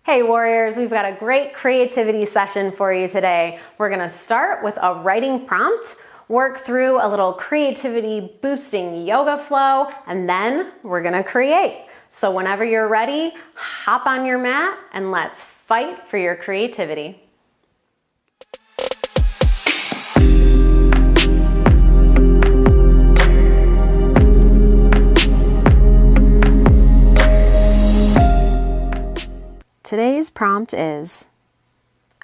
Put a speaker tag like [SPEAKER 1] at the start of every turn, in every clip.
[SPEAKER 1] Hey warriors, we've got a great creativity session for you today. We're gonna start with a writing prompt, work through a little creativity boosting yoga flow, and then we're gonna create. So whenever you're ready, hop on your mat and let's fight for your creativity. Today's prompt is,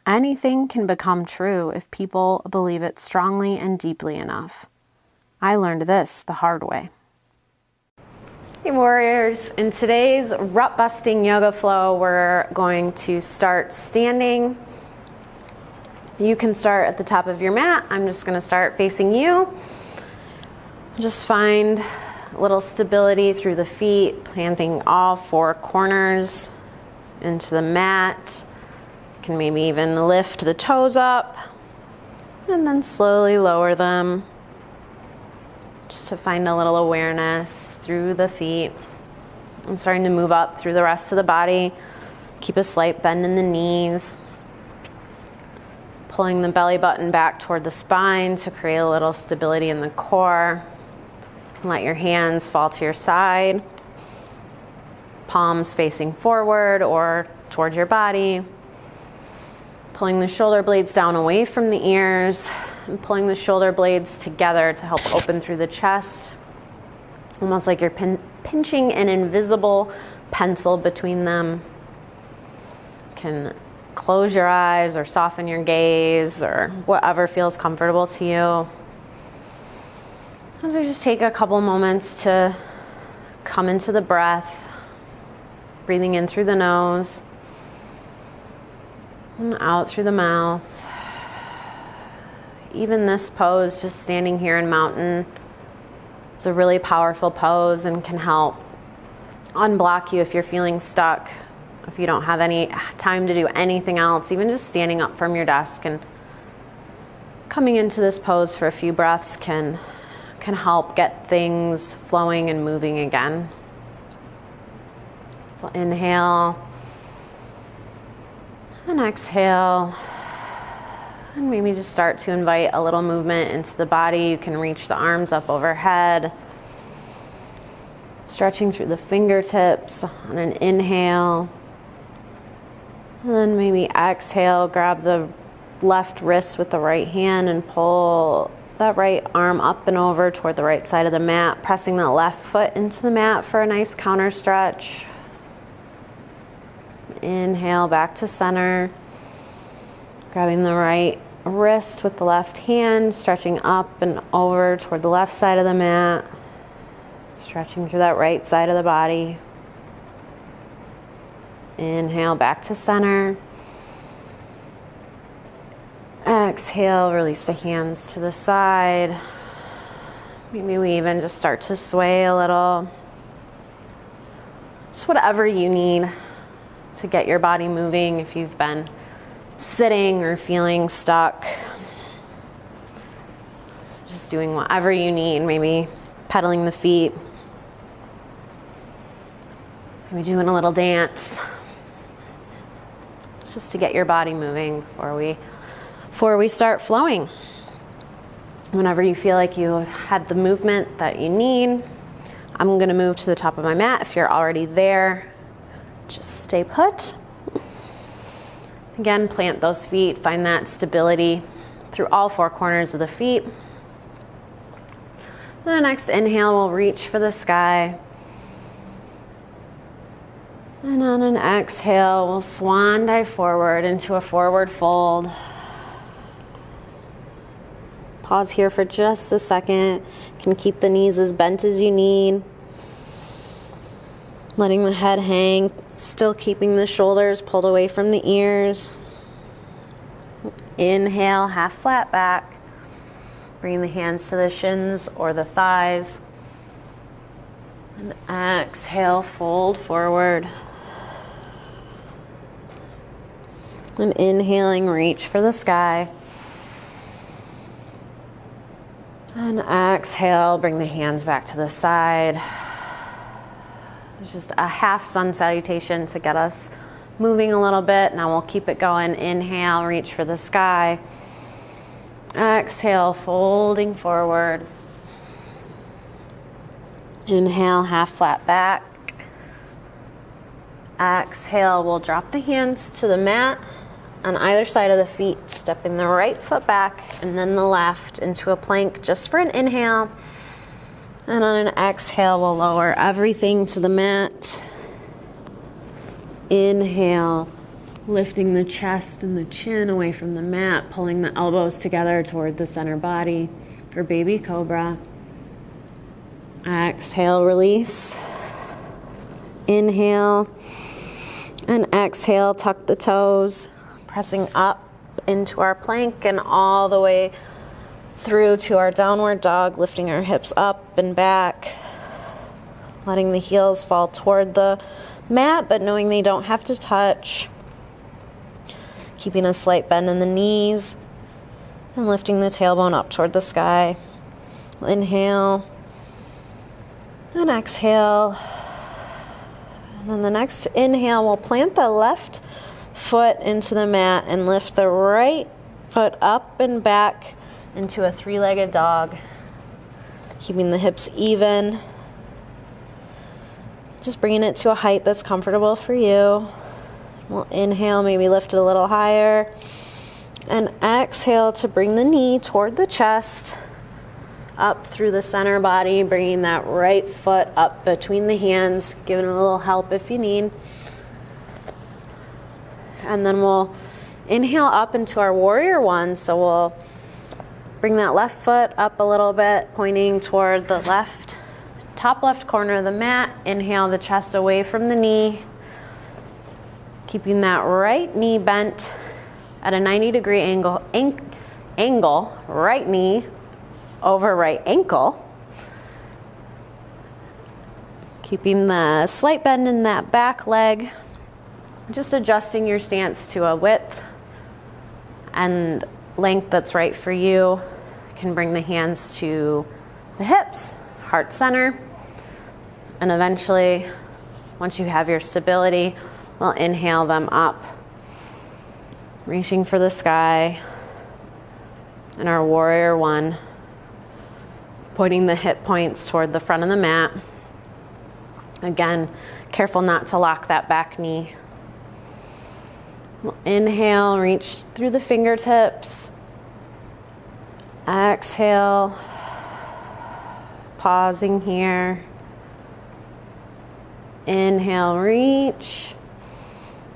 [SPEAKER 1] anything can become true if people believe it strongly and deeply enough. I learned this the hard way. Hey warriors, in today's rut busting yoga flow, we're going to start standing. You can start at the top of your mat. I'm just going to start facing you. Just find a little stability through the feet, planting all four corners into the mat. You can maybe even lift the toes up and then slowly lower them, just to find a little awareness through the feet. I'm starting to move up through the rest of the body. Keep a slight bend in the knees, pulling the belly button back toward the spine to create a little stability in the core. Let your hands fall to your side, palms facing forward or towards your body. Pulling the shoulder blades down away from the ears and pulling the shoulder blades together to help open through the chest. Almost like you're pinching an invisible pencil between them. You can close your eyes or soften your gaze or whatever feels comfortable to you. As we just take a couple moments to come into the breath, breathing in through the nose and out through the mouth. Even this pose, just standing here in mountain, is a really powerful pose and can help unblock you if you're feeling stuck, if you don't have any time to do anything else. Even just standing up from your desk and coming into this pose for a few breaths can help get things flowing and moving again. So inhale and exhale, and maybe just start to invite a little movement into the body. You can reach the arms up overhead, stretching through the fingertips on an inhale, and then maybe exhale, grab the left wrist with the right hand and pull that right arm up and over toward the right side of the mat, pressing that left foot into the mat for a nice counter stretch. Inhale back to center, grabbing the right wrist with the left hand, stretching up and over toward the left side of the mat, stretching through that right side of the body. Inhale back to center. Exhale, release the hands to the side. Maybe we even just start to sway a little. Just whatever you need to get your body moving if you've been sitting or feeling stuck. Just doing whatever you need, maybe pedaling the feet, maybe doing a little dance, just to get your body moving before we start flowing. Whenever you feel like you had the movement that you need, I'm going to move to the top of my mat. If you're already there, just stay put. Again, plant those feet, find that stability through all four corners of the feet. The next inhale, we'll reach for the sky. And on an exhale, we'll swan dive forward into a forward fold. Pause here for just a second. You can keep the knees as bent as you need. Letting the head hang, still keeping the shoulders pulled away from the ears. Inhale, half flat back. Bring the hands to the shins or the thighs. And exhale, fold forward. And inhaling, reach for the sky. And exhale, bring the hands back to the side. It's just a half sun salutation to get us moving a little bit. Now we'll keep it going. Inhale, reach for the sky. Exhale, folding forward. Inhale, half flat back. Exhale, we'll drop the hands to the mat on either side of the feet, stepping the right foot back and then the left into a plank just for an inhale. And on an exhale, we'll lower everything to the mat. Inhale, lifting the chest and the chin away from the mat, pulling the elbows together toward the center body for baby cobra. Exhale, release. Inhale and exhale, tuck the toes, pressing up into our plank and all the way through to our downward dog, lifting our hips up and back, letting the heels fall toward the mat, but knowing they don't have to touch. Keeping a slight bend in the knees and lifting the tailbone up toward the sky. Inhale and exhale. And then the next inhale, we'll plant the left foot into the mat and lift the right foot up and back into a three-legged dog. Keeping the hips even. Just bringing it to a height that's comfortable for you. We'll inhale, maybe lift it a little higher. And exhale to bring the knee toward the chest, up through the center body, bringing that right foot up between the hands, giving a little help if you need. And then we'll inhale up into our warrior one. So we'll bring that left foot up a little bit, pointing toward the left, top left corner of the mat. Inhale the chest away from the knee, keeping that right knee bent at a 90-degree angle, right knee over right ankle. Keeping the slight bend in that back leg, just adjusting your stance to a width and length that's right for you. You can bring the hands to the hips, heart center, and eventually, once you have your stability, we'll inhale them up, reaching for the sky in our warrior one, pointing the hip points toward the front of the mat. Again, careful not to lock that back knee. We'll inhale, reach through the fingertips. Exhale, pausing here. Inhale, reach.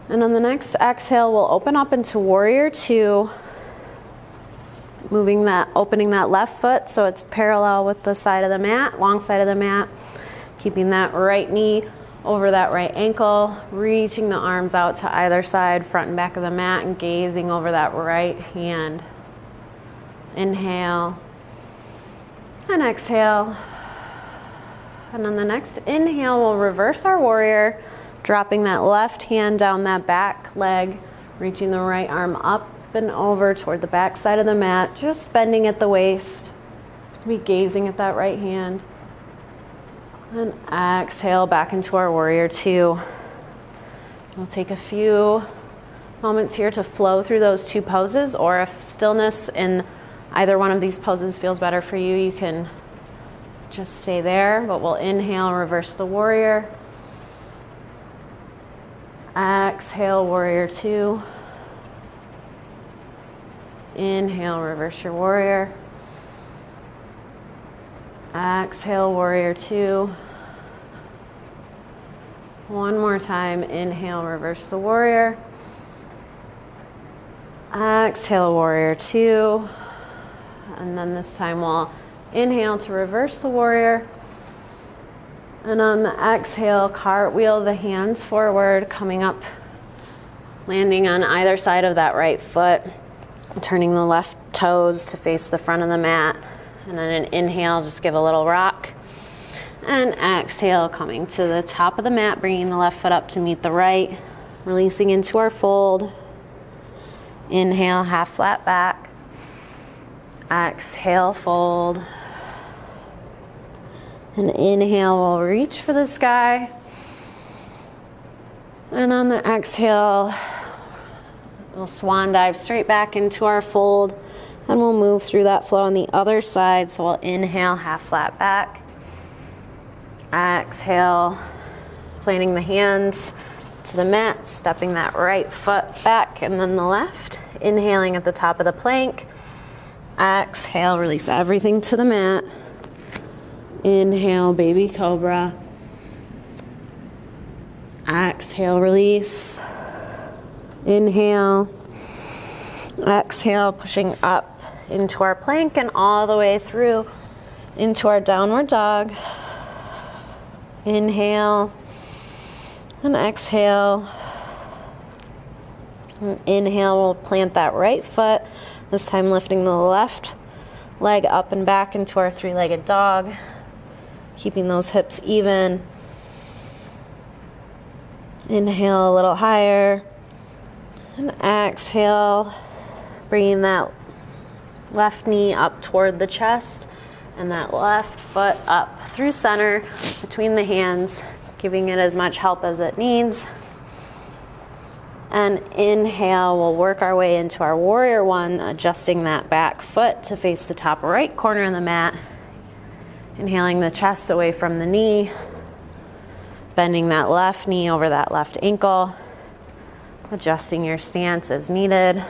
[SPEAKER 1] And on the next exhale, we'll open up into warrior two, opening that left foot so it's parallel with the side of the mat, long side of the mat. Keeping that right knee over that right ankle, reaching the arms out to either side, front and back of the mat, and gazing over that right hand. Inhale and exhale. And on the next inhale, we'll reverse our warrior, dropping that left hand down that back leg, reaching the right arm up and over toward the back side of the mat, just bending at the waist. Be gazing at that right hand. And exhale back into our warrior two. We'll take a few moments here to flow through those two poses, or if stillness in either one of these poses feels better for you, you can just stay there. But we'll inhale, reverse the warrior. Exhale, warrior two. Inhale, reverse your warrior. Exhale, warrior two. One more time. Inhale, reverse the warrior. Exhale, warrior two. And then this time we'll inhale to reverse the warrior. And on the exhale, cartwheel the hands forward, coming up, landing on either side of that right foot, turning the left toes to face the front of the mat. And then an inhale, just give a little rock. And exhale, coming to the top of the mat, bringing the left foot up to meet the right, releasing into our fold. Inhale, half flat back. Exhale, fold. And inhale, we'll reach for the sky. And on the exhale, we'll swan dive straight back into our fold, and we'll move through that flow on the other side. So we'll inhale, half flat back. Exhale, planting the hands to the mat, stepping that right foot back and then the left. Inhaling at the top of the plank. Exhale, release everything to the mat. Inhale, baby cobra. Exhale, release. Inhale. Exhale, pushing up into our plank and all the way through into our downward dog. Inhale and exhale. And inhale, we'll plant that right foot, this time lifting the left leg up and back into our three-legged dog, keeping those hips even. Inhale a little higher, and exhale, bringing that left knee up toward the chest and that left foot up through center between the hands, giving it as much help as it needs. And inhale, we'll work our way into our warrior one, adjusting that back foot to face the top right corner of the mat. Inhaling the chest away from the knee, bending that left knee over that left ankle, adjusting your stance as needed,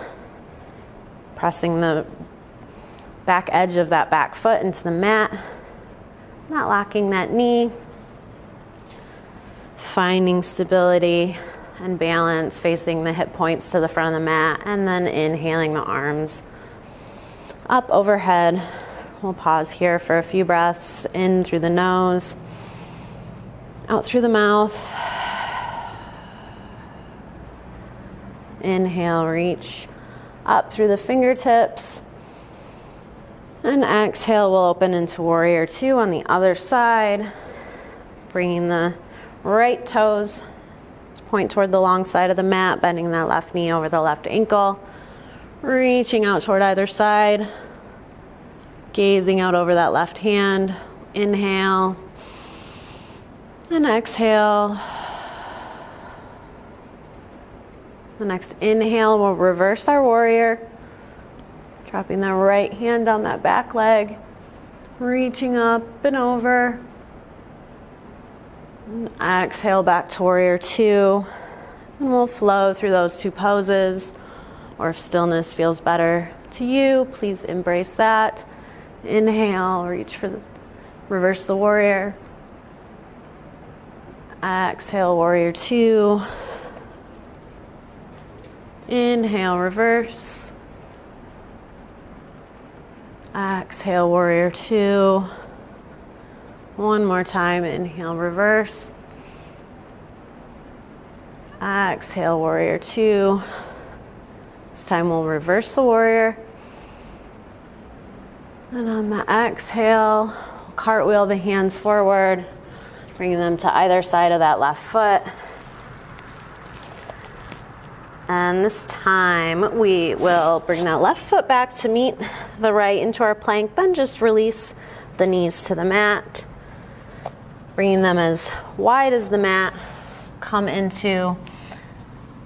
[SPEAKER 1] pressing the back edge of that back foot into the mat, not locking that knee, finding stability and balance, facing the hip points to the front of the mat, and then inhaling the arms up overhead. We'll pause here for a few breaths, in through the nose, out through the mouth. Inhale, reach up through the fingertips. And exhale, we'll open into warrior two on the other side, bringing the right toes, point toward the long side of the mat, bending that left knee over the left ankle, reaching out toward either side, gazing out over that left hand. Inhale and exhale. The next inhale, we'll reverse our warrior, dropping that right hand on that back leg, reaching up and over. And exhale back to warrior two, and we'll flow through those two poses, or if stillness feels better to you, please embrace that. Inhale, reach for the, reverse the warrior. Exhale, warrior two. Inhale, reverse. Exhale, warrior two. One more time, inhale, reverse. Exhale, warrior two. This time we'll reverse the warrior. And on the exhale, we'll cartwheel the hands forward, bringing them to either side of that left foot. And this time we will bring that left foot back to meet the right into our plank, then just release the knees to the mat. Bringing them as wide as the mat, come into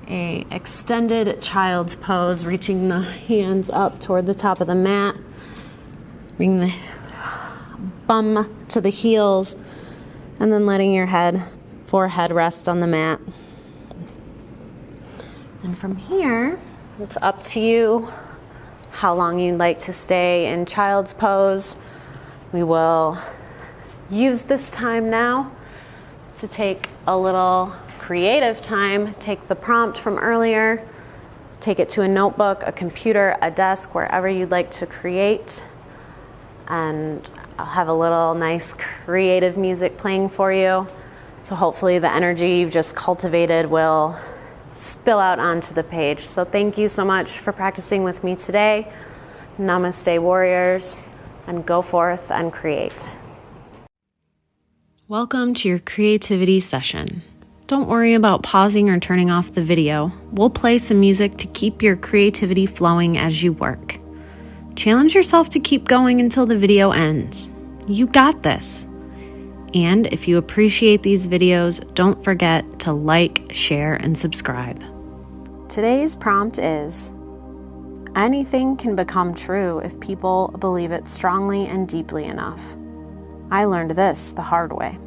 [SPEAKER 1] a extended child's pose, reaching the hands up toward the top of the mat. Bring the bum to the heels, and then letting your forehead rest on the mat. And from here, it's up to you how long you'd like to stay in child's pose. We will use this time now to take a little creative time. Take the prompt from earlier, take it to a notebook, a computer, a desk, wherever you'd like to create. And I'll have a little nice creative music playing for you. So hopefully the energy you've just cultivated will spill out onto the page. So thank you so much for practicing with me today. Namaste, warriors, and go forth and create. Welcome to your creativity session. Don't worry about pausing or turning off the video. We'll play some music to keep your creativity flowing as you work. Challenge yourself to keep going until the video ends. You got this. And if you appreciate these videos, don't forget to like, share, and subscribe. Today's prompt is, anything can become true if people believe it strongly and deeply enough. I learned this the hard way.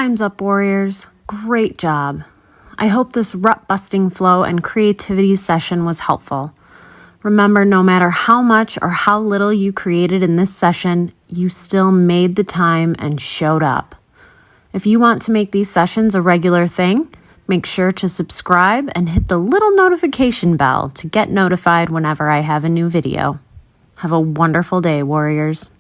[SPEAKER 1] Time's up, warriors. Great job. I hope this rut-busting flow and creativity session was helpful. Remember, no matter how much or how little you created in this session, you still made the time and showed up. If you want to make these sessions a regular thing, make sure to subscribe and hit the little notification bell to get notified whenever I have a new video. Have a wonderful day, warriors.